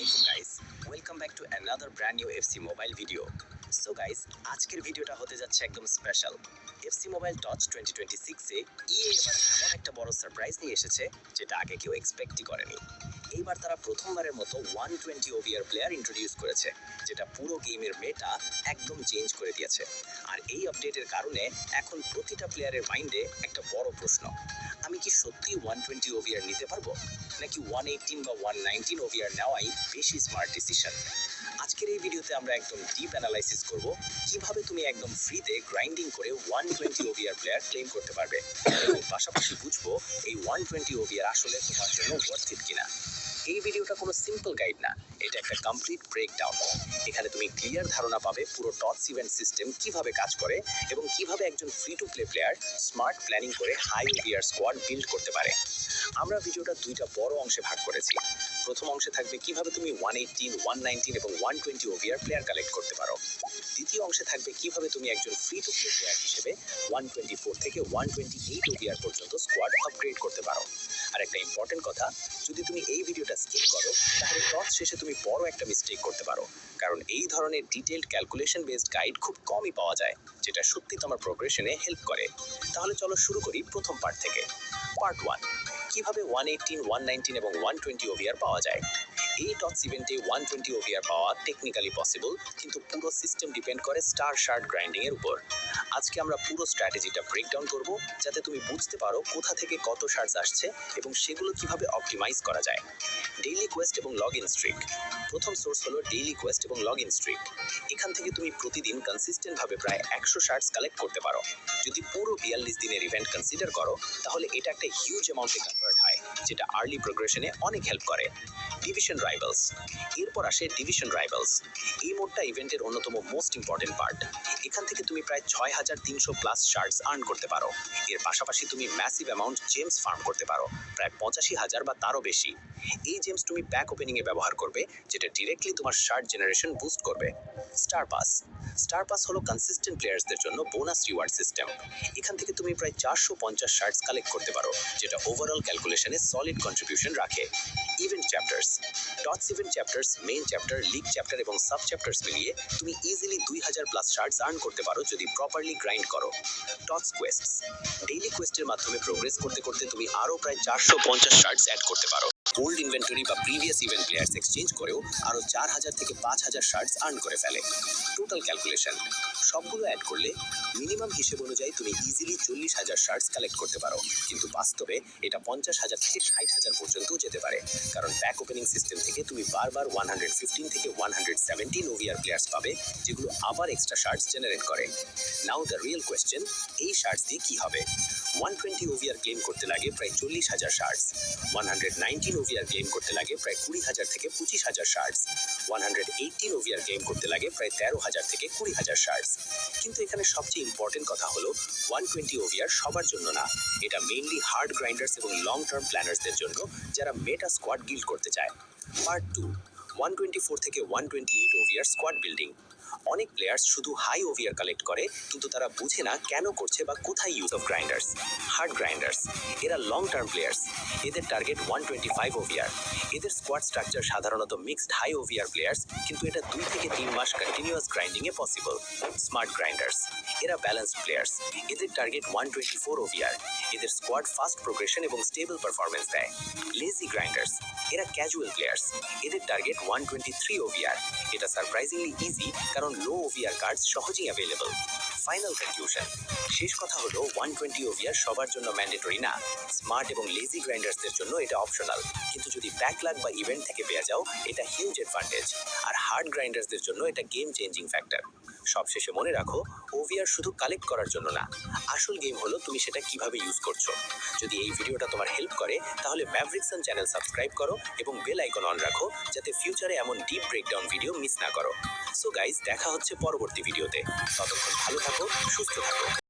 Assalamualaikum guys, welcome back to another brand new FC Mobile video. So guys, আজকের ভিডিওটা হতে যাচ্ছে একদম স্পেশাল। FC Mobile Touch 2026 এ EA এবার এমন একটা বড় সারপ্রাইজ নিয়ে এসেছে যেটা আগে কেউ এক্সপেক্টই করেনি। এইবার তারা প্রথমবারের মতো 120 OVR প্লেয়ার ইন্ট্রোডিউস করেছে, যেটা পুরো গেমের মেটা একদম চেঞ্জ করে দিয়েছে। আর এই আপডেটের কারণে এখন প্রতিটা প্লেয়ারের মাইন্ডে একটা বড় প্রশ্ন, আমি কি সত্যি 120 OVR নিতে পারবো, নাকি 118 বা 119 OVR নেওয়াই বেশি স্মার্ট ডিসিশন? আজকের এই ভিডিওতে আমরা একদম ডিপ অ্যানালাইসিস করব কিভাবে তুমি একদম ফ্রিতে গ্রাইন্ডিং করে 120 OVR প্লেয়ার ক্লেম করতে পারবে, এবং পাশাপাশি বুঝবো এই 120 OVR আসলে তোমার জন্য ওয়ার্থ ইট কিনা। এই ভিডিওটা কোনো সিম্পল গাইড না, এটা একটা কমপ্লিট ব্রেকডাউন। এখানে তুমি ক্লিয়ার ধারণা পাবে পুরো টস ইভেন্ট সিস্টেম কিভাবে কাজ করে এবং কিভাবে একজন free to play player smart planning করে হাই OVR স্কোয়াড বিল্ড করতে পারে। আমরা ভিডিওটা দুইটা বড় অংশে ভাগ করেছি। প্রথম অংশে থাকবে কিভাবে তুমি 118, 119 এবং 120 OVR প্লেয়ার কালেক্ট করতে পারো। দ্বিতীয় অংশে থাকবে কিভাবে তুমি একজন ফ্রি টু প্লে প্লেয়ার হিসেবে 124 থেকে 128 OVR পর্যন্ত স্কোয়াড আপগ্রেড করতে পারো। আর একটা ইম্পর্টেন্ট কথা, যদি তুমি এই ভিডিওটা স্কিপ করো তাহলে টস শেষে তুমি বড় একটা মিস্টেক করতে পারো, কারণ এই ধরনের ডিটেইলড ক্যালকুলেশন বেসড গাইড খুব কমই পাওয়া যায়, যেটা সত্যি তোমার প্রোগ্রেশনে হেল্প করে। তাহলে চলো শুরু করি প্রথম পার্ট থেকে। পার্ট 1, কিভাবে 118, 119 এবং 120 OVR পাওয়া যায়। এই টস ইভেন্টে 120 OVR পাওয়া টেকনিক্যালি পসিবল, কিন্তু পুরো সিস্টেম ডিপেন্ড করে স্টার শার্ট গ্রাইন্ডিং এর উপর। আজকে আমরা পুরো স্ট্র্যাটেজিটা ব্রেকডাউন করব, যাতে তুমি বুঝতে পারো কোথা থেকে কত শার্টস আসছে এবং সেগুলো কিভাবে অপটিমাইজ করা যায়। ডেইলি কোয়েস্ট এবং লগ ইন স্ট্রিক। প্রথম সোর্স হলো ডেইলি কোয়েস্ট এবং লগ ইন স্ট্রিক। এখান থেকে তুমি প্রতিদিন কনসিস্টেন্ট ভাবে প্রায় 100 শার্টস কালেক্ট করতে পারো। যদি পুরো 42 দিনের ইভেন্ট কনসিডার করো তাহলে এটা একটা হিউজ অ্যামাউন্টে কনভার্ট হয়, যেটা আর্লি প্রোগ্রেশনে অনেক হেল্প করে। Division rivals. এরপর আসে ডিভিশন রাইভালস। এই মোডটা ইভেন্টের অন্যতম মোস্ট ইম্পর্টেন্ট পার্ট। এখান থেকে তুমি প্রায় 6300 প্লাস শার্টস আর্ন করতে পারো। এর পাশাপাশি তুমি ম্যাসিভ অ্যামাউন্ট জেমস ফার্ম করতে পারো, প্রায় 85,000 বা তারও বেশি। এই জেমস তুমি প্যাক ওপেনিং এ ব্যবহার করবে, যেটা ডিরেক্টলি তোমার শার্ট জেনারেশন বুস্ট করবে। Star pass. স্টার পাস হলো কনসিস্টেন্ট প্লেয়ার্সদের জন্য বোনাস রিওয়ার্ড সিস্টেম। এখান থেকে তুমি প্রায় 450 শার্টস কালেক্ট করতে পারো, যেটা ওভারঅল ক্যালকুলেশনে সলিড কন্ট্রিবিউশন রাখে। Event chapters. TOTS event chapters, main chapter, league chapter এবং সাব চ্যাপ্টার্স মিলিয়ে তুমি ইজিলি 2000 প্লাস শার্টস আর্ন করতে পারো যদি প্রপারলি গ্রাইন্ড করো। টটস কোয়েস্টস। ডেইলি কোয়েস্টের মাধ্যমে প্রোগ্রেস করতে করতে তুমি আরও প্রায় 450 শার্টস অ্যাড করতে পারো। ওল্ড ইনভেন্টরি বা প্রিভিয়াস ইভেন্ট প্লেয়ার্স এক্সচেঞ্জ করেও আরও 4000 থেকে 5000 শার্টস আর্ন করে ফেলে। টোটাল ক্যালকুলেশন সবগুলো অ্যাড করলে মিনিমাম হিসেব অনুযায়ী তুমি ইজিলি 40,000 শার্টস কালেক্ট করতে পারো, কিন্তু বাস্তবে এটা 50,000 থেকে 60,000 পর্যন্ত যেতে পারে, কারণ ব্যাক ওপেনিং সিস্টেম থেকে তুমি বারবার 115 থেকে 117 OVR প্লেয়ার্স পাবে, যেগুলো আবার এক্সট্রা শার্টস জেনারেট করে। নাও দ্য রিয়েল কোয়েশ্চেন, এই শার্টস দিয়ে কি হবে? 120 OVR ক্লেম করতে লাগে প্রায় 40,000 শার্টস, 119 OVR ক্লেম করতে লাগে প্রায় 20,000 থেকে 25,000 শার্টস, 118 OVR ক্লেম করতে লাগে প্রায় 13,000 থেকে 20,000 শার্টস। কিন্তু এখানে সবচেয়ে ইম্পর্টেন্ট কথা হলো 120 OVR সবার জন্য না, এটা মেইনলি হার্ড গ্রাইন্ডার্স এবং লং টার্ম প্ল্যানার্সদের জন্য, যারা মেটা স্কোয়াড গিল্ড করতে চায়। পার্ট 2, 124 থেকে 128 OVR স্কোয়াড বিল্ডিং। অনেক প্লেয়ার্স শুধু হাই OVR কালেক্ট করে, কিন্তু তারা বুঝে না কেন করছে বা কোথায় use of grinders. Hard grinders, এরা লং টার্ম প্লেয়ার্স, এদের টার্গেট 125 OVR। এদের স্কোয়াড স্ট্রাকচার সাধারণত মিক্সড হাই OVR প্লেয়ার্স, কিন্তু এটা 2 থেকে 3 মাস কন্টিনিউয়াস গ্রাইন্ডিং এ পসিবল। স্মার্ট গ্রাইন্ডার্স, এরা ব্যালেন্সড প্লেয়ার্স, এদের টার্গেট 124 OVR। এদের স্কোয়াড ফাস্ট প্রোগ্রেশন এবং স্টেবল পারফরমেন্স দেয়। লেজি গ্রাইন্ডার্স, এরা ক্যাজুয়াল প্লেয়ার্স, এদের টার্গেট 123 OVR। এটা সারপ্রাইজিংলি ইজি, কারণ লো OVR কার্ডস সহজেই অ্যাভেলেবল। ফাইনাল কনক্লুশন, শেষ কথা হলো 120 OVR সবার জন্য ম্যান্ডেটরি না। স্মার্ট এবং লেজি গ্রাইন্ডার্সদের জন্য এটা অপশনাল, কিন্তু যদি ব্যাকলাগ বা ইভেন্ট থেকে পেয়ে যাও এটা হিউজ অ্যাডভান্টেজ। আর হার্ড গ্রাইন্ডার্সদের জন্য এটা গেম চেঞ্জিং ফ্যাক্টর। সবশেষে মনে রাখো, OVR শুধু কালেক্ট করার জন্য না, আসল গেম হলো তুমি সেটা কিভাবে ইউজ করছো। যদি এই ভিডিওটা তোমার হেল্প করে তাহলে ম্যাভরিকসন চ্যানেল সাবস্ক্রাইব করো এবং বেল আইকন অন রাখো, যাতে ফিউচারে এমন ডিপ ব্রেকডাউন ভিডিও মিস না করো। সো গাইস, দেখা হচ্ছে পরবর্তী ভিডিওতে। ততক্ষণ ভালো থাকো, সুস্থ থাকো।